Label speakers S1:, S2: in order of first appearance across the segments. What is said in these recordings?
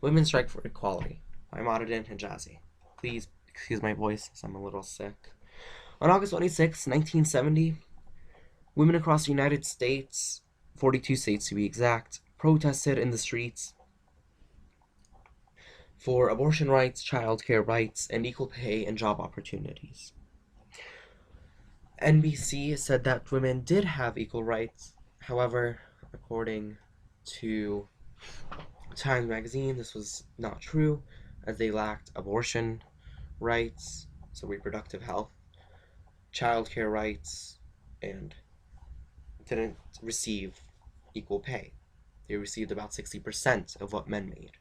S1: Women Strike for Equality by Maradin Hijazi. Please excuse my voice as I'm a little sick. On August 26, 1970, women across the United States, 42 states to be exact, protested in the streets for abortion rights, childcare rights, and equal pay and job opportunities. NBC said that women did have equal rights. However, according to Time magazine, this was not true, as they lacked abortion rights, so reproductive health, childcare rights, and didn't receive equal pay. They received about 60% of what men made.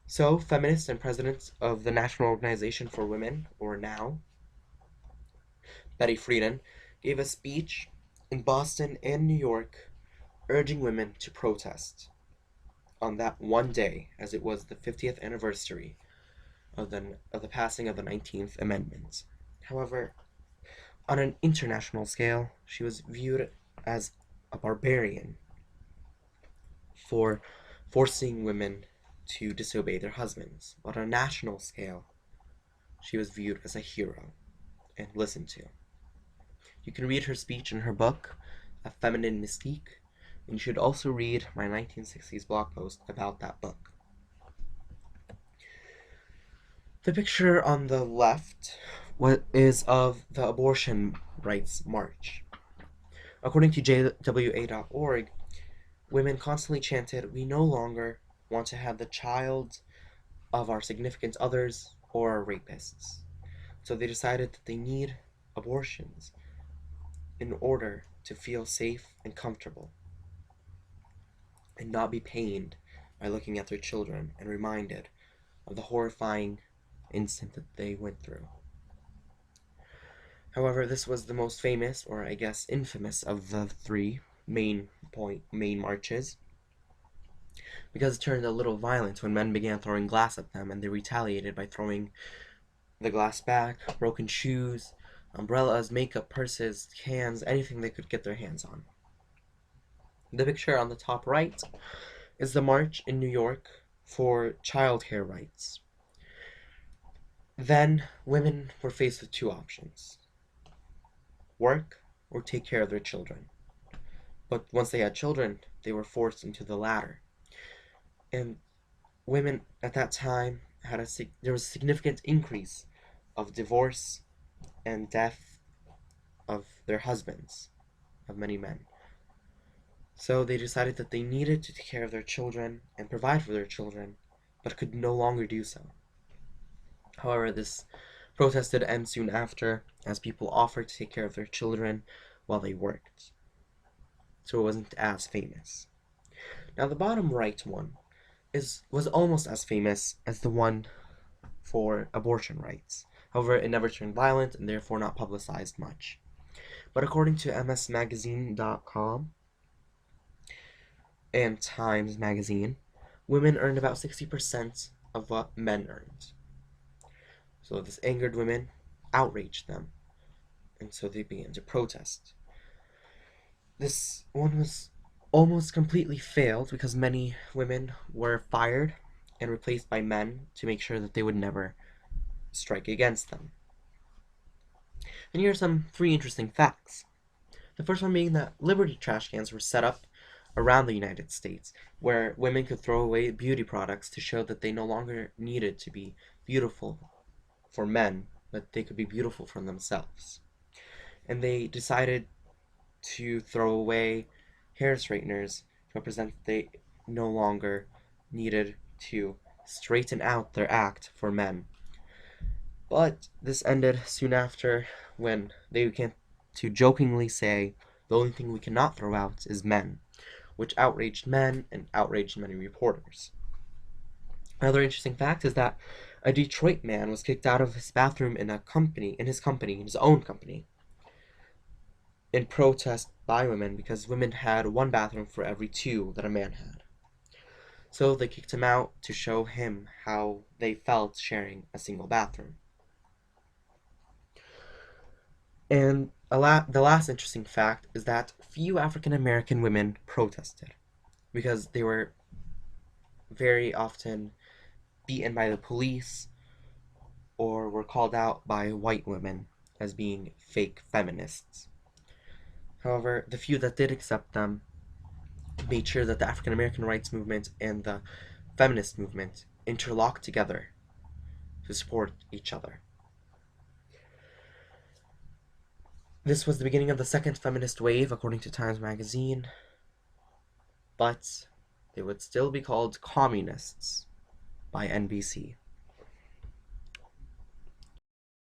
S1: So, feminist and president of the National Organization for Women, or NOW, Betty Friedan, gave a speech in Boston and New York urging women to protest on that one day, as it was the 50th anniversary of the passing of the 19th Amendment. However, on an international scale, she was viewed as a barbarian for forcing women to disobey their husbands. But on a national scale, she was viewed as a hero and listened to. You can read her speech in her book, A Feminine Mystique, and you should also read my 1960s blog post about that book. The picture on the left is of the abortion rights march. According to JWA.org, women constantly chanted, "We no longer want to have the child of our significant others or our rapists." So they decided that they need abortions in order to feel safe and comfortable and not be pained by looking at their children and reminded of the horrifying incident that they went through. However, this was the most famous, or I guess infamous, of the three main marches, because it turned a little violent when men began throwing glass at them, and they retaliated by throwing the glass back, broken shoes, umbrellas, makeup, purses, cans, anything they could get their hands on. The picture on the top right is the march in New York for childcare rights. Then women were faced with two options: work or take care of their children. But once they had children, they were forced into the latter. And women at that time there was a significant increase of divorce and death of their husbands, of many men. So they decided that they needed to take care of their children and provide for their children, but could no longer do so. However, this protest did end soon after, as people offered to take care of their children while they worked. So it wasn't as famous. Now the bottom right one was almost as famous as the one for abortion rights. However, it never turned violent and therefore not publicized much. But according to msmagazine.com and Times Magazine, women earned about 60% of what men earned. So this angered women, outraged them, and so they began to protest. This one was almost completely failed because many women were fired and replaced by men to make sure that they would never strike against them. And here are some three interesting facts. The first one being that Liberty trash cans were set up around the United States, where women could throw away beauty products to show that they no longer needed to be beautiful for men, but they could be beautiful for themselves. And they decided to throw away hair straighteners to represent that they no longer needed to straighten out their act for men. But this ended soon after when they began to jokingly say the only thing we cannot throw out is men, which outraged men and outraged many reporters. Another interesting fact is that a Detroit man was kicked out of his bathroom in his own company, in protest by women because women had one bathroom for every two that a man had. So they kicked him out to show him how they felt sharing a single bathroom. And the last interesting fact is that few African American women protested because they were very often beaten by the police or were called out by white women as being fake feminists. However, the few that did accept them made sure that the African American rights movement and the feminist movement interlocked together to support each other. This was the beginning of the second feminist wave, according to Times Magazine, but they would still be called communists by NBC.